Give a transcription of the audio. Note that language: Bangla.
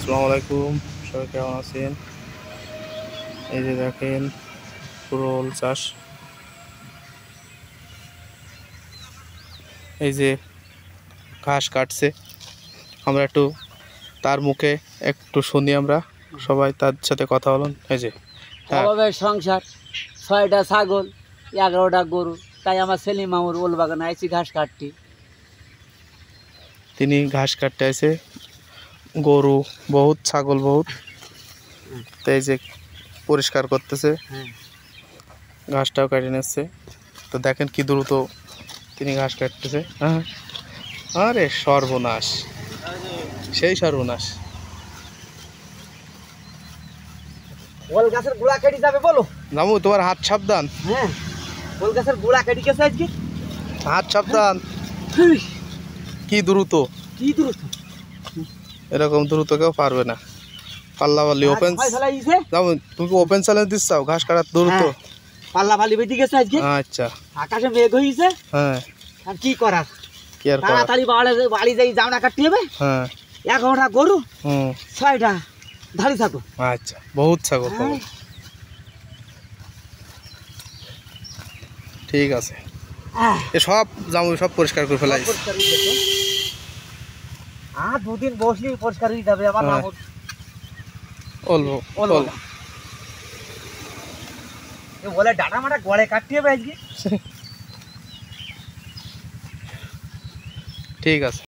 আসসালামু আলাইকুম, সবাই কেমন আছেন? এই যে দেখেন ফুল চাষ, এই যে ঘাস কাটছে। আমরা একটু তার মুখে একটু শুনি, আমরা সবাই তার সাথে কথা বলুন। এই যে অভাবের সংসার, 6টা ছাগল, 11টা গরু, তাই আমার সেলিম মামুর ওল বাগানে আইছি ঘাস কাটতি। তিনি ঘাস কাটতে আছে, গরু বহুত, ছাগল বহুত, তো এই যে পরিষ্কার করতেছে, ঘাসটাও কেটে নিচ্ছে। তো দেখেন কি দ্রুত তিনি ঘাস কাটতেছে। হ্যাঁ, আরে সর্বনাশ, সেই সর্বনাশ। ওল গাছের গোড়া কেটে যাবে বলো? রামু, তোমার হাত সাবধান, হ্যাঁ, ওল গাছের গোড়া কেটে গেছে আজকে। হাত সাবধান। কি দ্রুত, কি দ্রুত! এরকম দ্রুত কেউ পারবে না। পাল্লা পাল্লি ওপেন, রামু তুমি ওপেন চ্যালেঞ্জ দিচ্ছ ঘাস কাটার দ্রুত? পাল্লা ফালি বেঁধে গেছে আজকে। আচ্ছা, আকাশে মেঘ হয়েছে। হ্যাঁ, আর কি করার, কি আর করার। তাড়াতাড়ি বাড়ি যাই জামনা কাটতে হবে। হ্যাঁ, 11টা গরু, হুম, 6টা ধাড়ি ছাগল। আচ্ছা, বহুত ছাগল পাবো। ঠিক আছে, এ সব জামু সব পরিষ্কার করে ফেলাই। আর দুদিন বসলি পরিষ্কার হয়ে যাবে আমার মামুর অল্প অল্প। বলে ডাটা মাটা গড়ে কাটতে হবে আজকে। ঠিক আছে।